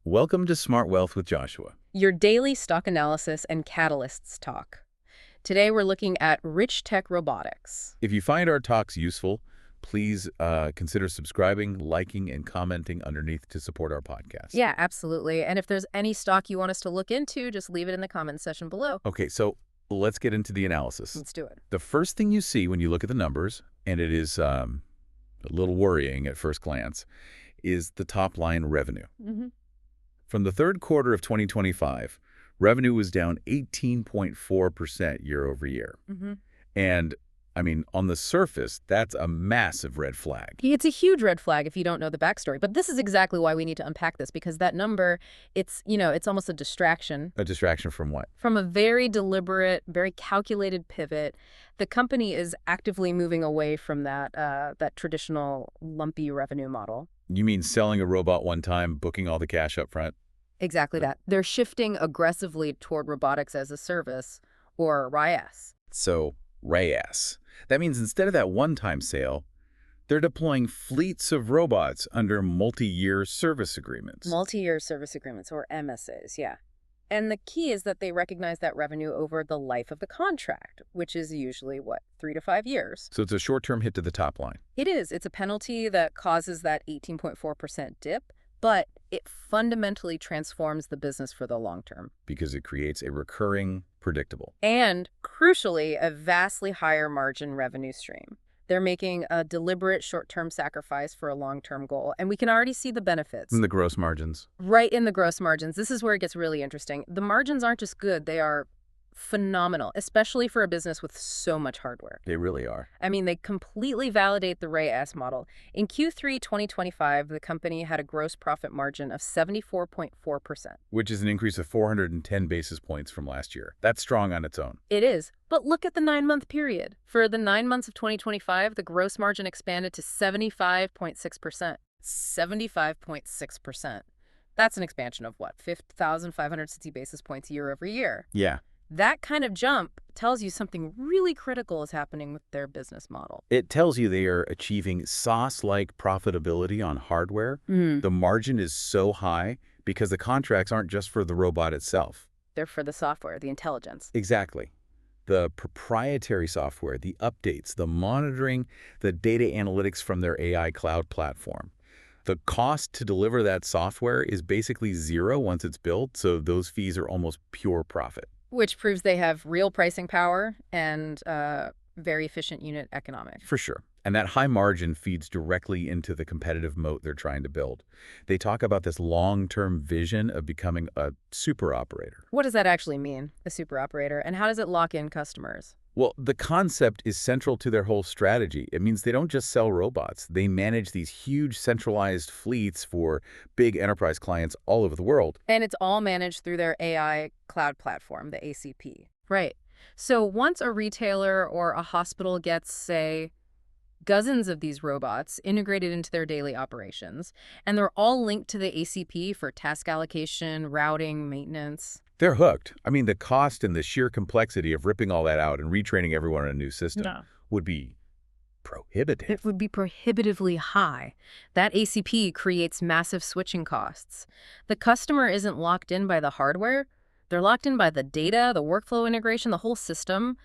Welcome to Smart Wealth with Joshua. Your daily stock analysis and catalysts talk. Today we're looking at Richtech Robotics. If you find our talks useful, please consider subscribing, liking, and commenting underneath to support our podcast. Yeah, absolutely. And if there's any stock you want us to look into, just leave it in the comments section below. Okay, so let's get into the analysis. Let's do it. The first thing you see when you look at the numbers, and it is a little worrying at first glance, is the top line revenue. From the third quarter of 2025, revenue was down 18.4% year over year. And, I mean, on the surface, that's a massive red flag. It's a huge red flag if you don't know the backstory. But this is exactly why we need to unpack this, because that number, it's almost a distraction. A distraction from what? From a very deliberate, very calculated pivot. The company is actively moving away from that traditional lumpy revenue model. You mean selling a robot one time, booking all the cash up front? Exactly that. They're shifting aggressively toward robotics as a service, or RIAS. So, RIAS. That means instead of that one-time sale, they're deploying fleets of robots under multi-year service agreements. Multi-year service agreements, or MSAs, yeah. And the key is that they recognize that revenue over the life of the contract, which is usually, 3 to 5 years. So it's a short-term hit to the top line. It is. It's a penalty that causes that 18.4% dip, but it fundamentally transforms the business for the long term. Because it creates a recurring, predictable, and, crucially, a vastly higher margin revenue stream. They're making a deliberate short-term sacrifice for a long-term goal, and we can already see the benefits. in the gross margins. Right in the gross margins. This is where it gets really interesting. The margins aren't just good, they are phenomenal, especially for a business with so much hardware. They really are. I mean, they completely validate the RIAS model. In Q3 2025, the company had a gross profit margin of 74.4%. Which is an increase of 410 basis points from last year. That's strong on its own. It is. But look at the 9-month period. For the 9 months of 2025, the gross margin expanded to 75.6%. 75.6%. That's an expansion of 5,560 basis points year over year. Yeah. That kind of jump tells you something really critical is happening with their business model. It tells you they are achieving SaaS-like profitability on hardware. The margin is so high because the contracts aren't just for the robot itself. They're for the software, the intelligence. Exactly. The proprietary software, the updates, the monitoring, the data analytics from their AI cloud platform. The cost to deliver that software is basically zero once it's built, so those fees are almost pure profit. Which proves they have real pricing power and very efficient unit economics. For sure. And that high margin feeds directly into the competitive moat they're trying to build. They talk about this long-term vision of becoming a super operator. What does that actually mean, a super operator, and how does it lock in customers? Well, the concept is central to their whole strategy. It means they don't just sell robots. They manage these huge centralized fleets for big enterprise clients all over the world. And it's all managed through their AI cloud platform, the ACP. Right. So once a retailer or a hospital gets, say, dozens of these robots integrated into their daily operations, and they're all linked to the ACP for task allocation, routing, maintenance. They're hooked. I mean, the cost and the sheer complexity of ripping all that out and retraining everyone on a new system would be prohibitive. It would be prohibitively high. That ACP creates massive switching costs. The customer isn't locked in by the hardware. They're locked in by the data, the workflow integration, the whole system.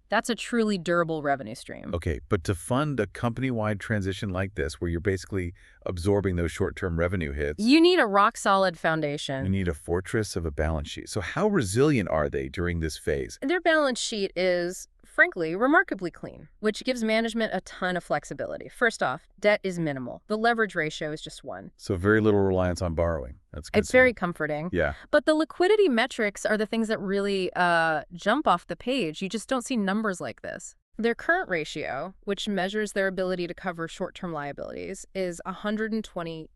That's a truly durable revenue stream. Okay, but to fund a company-wide transition like this, where you're basically absorbing those short-term revenue hits, you need a rock-solid foundation. you need a fortress of a balance sheet. So how resilient are they during this phase? Their balance sheet is, frankly, remarkably clean, which gives management a ton of flexibility. First off, debt is minimal. The leverage ratio is just 1. So very little reliance on borrowing. That's good. It's very comforting. Yeah. But the liquidity metrics are the things that really jump off the page. You just don't see numbers like this. Their current ratio, which measures their ability to cover short-term liabilities, is 120.2.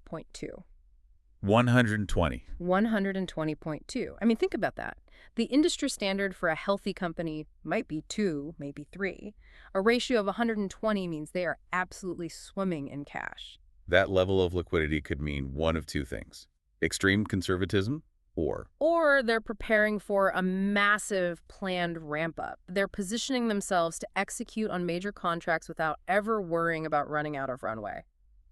120. 120.2. I mean, think about that. The industry standard for a healthy company might be 2, maybe 3. A ratio of 120 means they are absolutely swimming in cash. That level of liquidity could mean one of two things: extreme conservatism or they're preparing for a massive planned ramp-up. They're positioning themselves to execute on major contracts without ever worrying about running out of runway.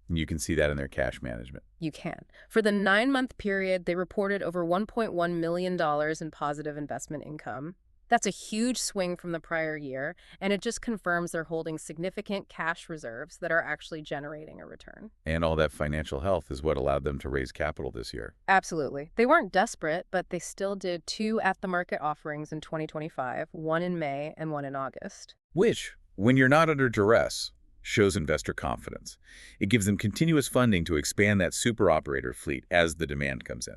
And you can see that in their cash management. You can. For the 9-month period, they reported over $1.1 million in positive investment income. That's a huge swing from the prior year, and it just confirms they're holding significant cash reserves that are actually generating a return. And all that financial health is what allowed them to raise capital this year. Absolutely. They weren't desperate, but they still did 2 at-the-market offerings in 2025, one in May and one in August. Which, when you're not under duress, shows investor confidence. It gives them continuous funding to expand that super operator fleet as the demand comes in.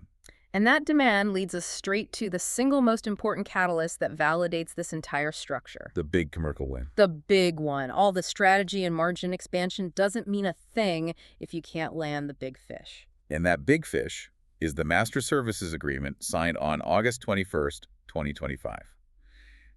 And that demand leads us straight to the single most important catalyst that validates this entire structure. The big commercial win. The big one. All the strategy and margin expansion doesn't mean a thing if you can't land the big fish. And that big fish is the Master Services Agreement signed on August 21st, 2025.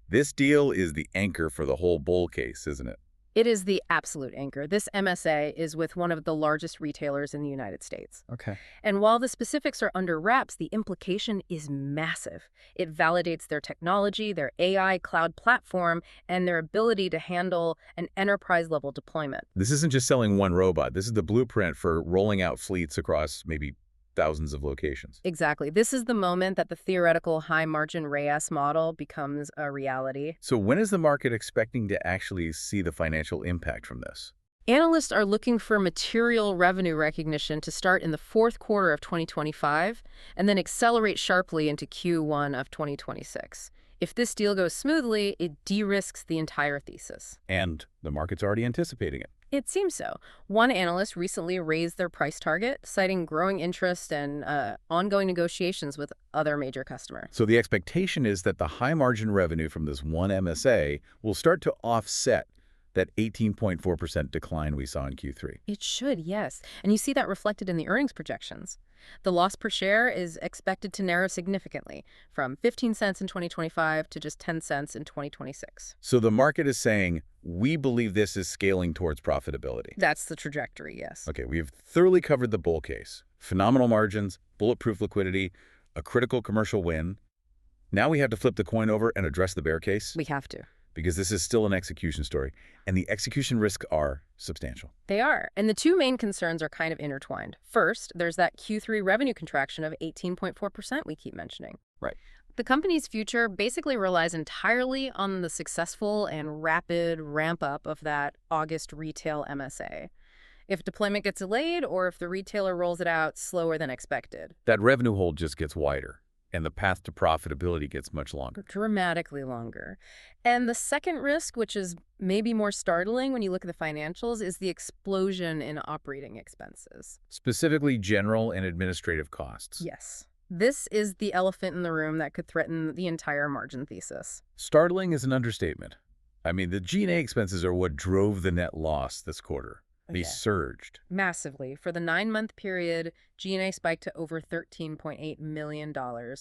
This deal is the anchor for the whole bull case, isn't it? It is the absolute anchor. This MSA is with one of the largest retailers in the United States. Okay. And while the specifics are under wraps, the implication is massive. It validates their technology, their AI cloud platform, and their ability to handle an enterprise-level deployment. This isn't just selling one robot. This is the blueprint for rolling out fleets across maybe thousands of locations. Exactly. This is the moment that the theoretical high-margin RAS model becomes a reality. So when is the market expecting to actually see the financial impact from this? Analysts are looking for material revenue recognition to start in the fourth quarter of 2025 and then accelerate sharply into Q1 of 2026. If this deal goes smoothly, it de-risks the entire thesis. And the market's already anticipating it. It seems so. One analyst recently raised their price target, citing growing interest and ongoing negotiations with other major customers. So the expectation is that the high margin revenue from this one MSA will start to offset that 18.4% decline we saw in Q3. It should, yes. And you see that reflected in the earnings projections. The loss per share is expected to narrow significantly, from 15 cents in 2025 to just 10 cents in 2026. So the market is saying, we believe this is scaling towards profitability. That's the trajectory, yes. Okay, we've thoroughly covered the bull case. Phenomenal margins, bulletproof liquidity, a critical commercial win. Now we have to flip the coin over and address the bear case. We have to. Because this is still an execution story, and the execution risks are substantial. They are. And the two main concerns are kind of intertwined. First, there's that Q3 revenue contraction of 18.4% we keep mentioning. Right. The company's future basically relies entirely on the successful and rapid ramp-up of that August retail MSA. If deployment gets delayed or if the retailer rolls it out slower than expected, that revenue hole just gets wider, and the path to profitability gets much longer. Dramatically longer. And the second risk, which is maybe more startling when you look at the financials, is the explosion in operating expenses. Specifically, general and administrative costs. Yes. This is the elephant in the room that could threaten the entire margin thesis. Startling is an understatement. I mean, the G&A expenses are what drove the net loss this quarter. They surged. Massively. For the 9-month period, G&A spiked to over $13.8 million.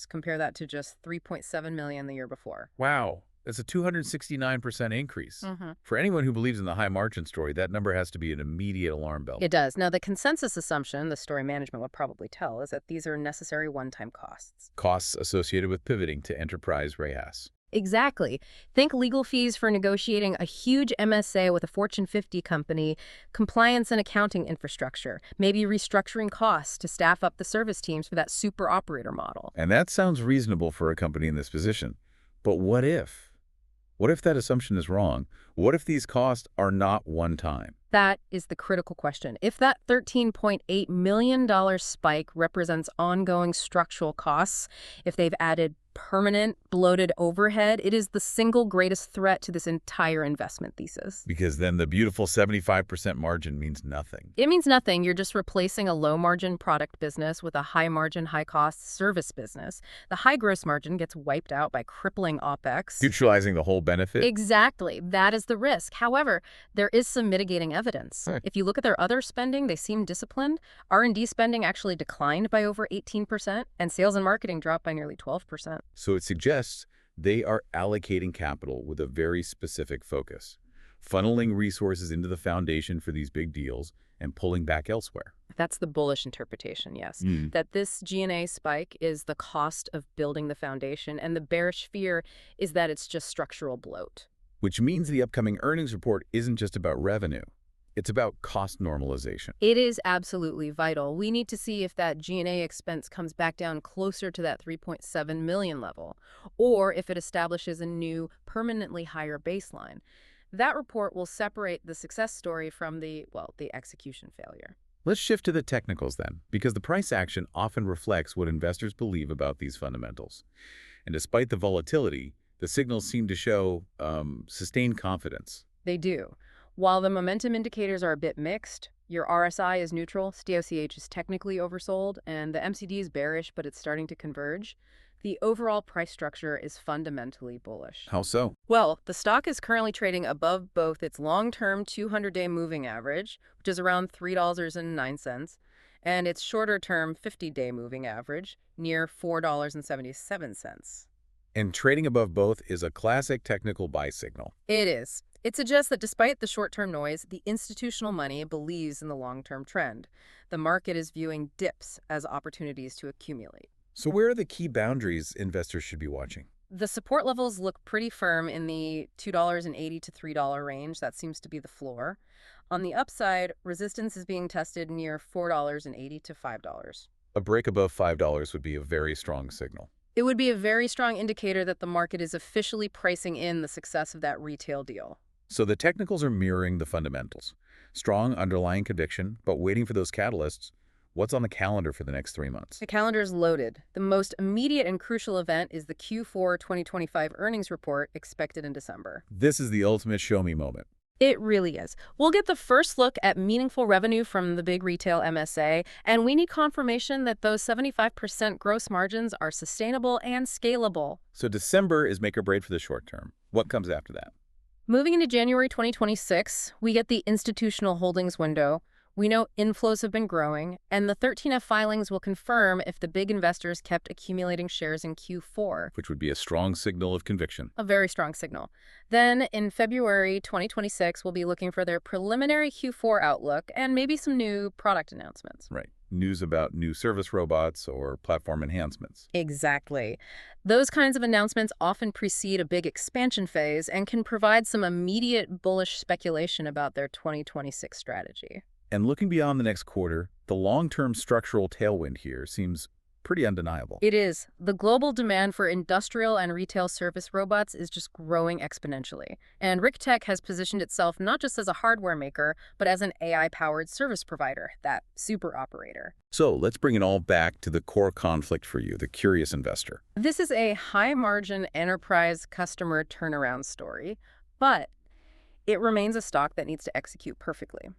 Compare that to just $3.7 million the year before. Wow. That's a 269% increase. Mm-hmm. For anyone who believes in the high margin story, that number has to be an immediate alarm bell. It does. Now, the consensus assumption, the story management would probably tell, is that these are necessary one-time costs. Costs associated with pivoting to enterprise RAS. Exactly. Think legal fees for negotiating a huge MSA with a Fortune 50 company, compliance and accounting infrastructure, maybe restructuring costs to staff up the service teams for that super operator model. And that sounds reasonable for a company in this position. But what if? What if that assumption is wrong? What if these costs are not one time? That is the critical question. If that $13.8 million spike represents ongoing structural costs, if they've added permanent bloated overhead, it is the single greatest threat to this entire investment thesis. Because then the beautiful 75% margin means nothing. It means nothing. You're just replacing a low-margin product business with a high-margin, high-cost service business. The high gross margin gets wiped out by crippling OpEx. Neutralizing the whole benefit? Exactly. That is the risk. However, there is some mitigating evidence. Right. If you look at their other spending, they seem disciplined. R&D spending actually declined by over 18%, and sales and marketing dropped by nearly 12%. So it suggests they are allocating capital with a very specific focus, funneling resources into the foundation for these big deals and pulling back elsewhere. That's the bullish interpretation, yes. That this G&A spike is the cost of building the foundation, and the bearish fear is that it's just structural bloat. Which means the upcoming earnings report isn't just about revenue. It's about cost normalization. It is absolutely vital. We need to see if that G&A expense comes back down closer to that 3.7 million level, or if it establishes a new, permanently higher baseline. That report will separate the success story from the execution failure. Let's shift to the technicals then, because the price action often reflects what investors believe about these fundamentals. And despite the volatility, the signals seem to show sustained confidence. They do. While the momentum indicators are a bit mixed, your RSI is neutral, STOCH is technically oversold, and the MCD is bearish, but it's starting to converge, the overall price structure is fundamentally bullish. How so? Well, the stock is currently trading above both its long-term 200-day moving average, which is around $3.09, and its shorter-term 50-day moving average, near $4.77. And trading above both is a classic technical buy signal. It is. It suggests that despite the short-term noise, the institutional money believes in the long-term trend. The market is viewing dips as opportunities to accumulate. So where are the key boundaries investors should be watching? The support levels look pretty firm in the $2.80 to $3 range. That seems to be the floor. On the upside, resistance is being tested near $4.80 to $5. A break above $5 would be a very strong signal. It would be a very strong indicator that the market is officially pricing in the success of that retail deal. So the technicals are mirroring the fundamentals. Strong underlying conviction, but waiting for those catalysts. What's on the calendar for the next 3 months? The calendar is loaded. The most immediate and crucial event is the Q4 2025 earnings report expected in December. This is the ultimate show-me moment. It really is. We'll get the first look at meaningful revenue from the big retail MSA, and we need confirmation that those 75% gross margins are sustainable and scalable. So December is make or break for the short term. What comes after that? Moving into January 2026, we get the institutional holdings window. We know inflows have been growing, and the 13F filings will confirm if the big investors kept accumulating shares in Q4. Which would be a strong signal of conviction. A very strong signal. Then, in February 2026, we'll be looking for their preliminary Q4 outlook and maybe some new product announcements. Right. News about new service robots or platform enhancements. Exactly. Those kinds of announcements often precede a big expansion phase and can provide some immediate bullish speculation about their 2026 strategy. And looking beyond the next quarter, the long-term structural tailwind here seems pretty undeniable. It is. The global demand for industrial and retail service robots is just growing exponentially. And Richtech has positioned itself not just as a hardware maker, but as an AI-powered service provider, that super operator. So let's bring it all back to the core conflict for you, the curious investor. This is a high-margin enterprise customer turnaround story, but it remains a stock that needs to execute perfectly.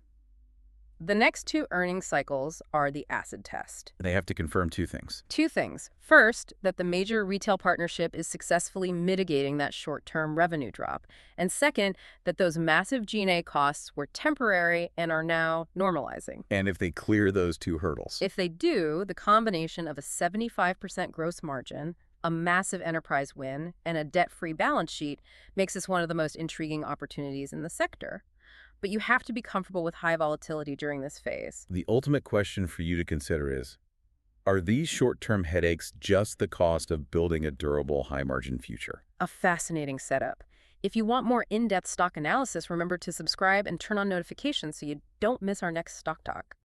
The next two earnings cycles are the acid test. They have to confirm two things. Two things. First, that the major retail partnership is successfully mitigating that short-term revenue drop. And second, that those massive G&A costs were temporary and are now normalizing. And if they clear those two hurdles. If they do, the combination of a 75% gross margin, a massive enterprise win, and a debt-free balance sheet makes this one of the most intriguing opportunities in the sector. But you have to be comfortable with high volatility during this phase. The ultimate question for you to consider is, are these short-term headaches just the cost of building a durable, high-margin future? A fascinating setup. If you want more in-depth stock analysis, remember to subscribe and turn on notifications so you don't miss our next Stock Talk.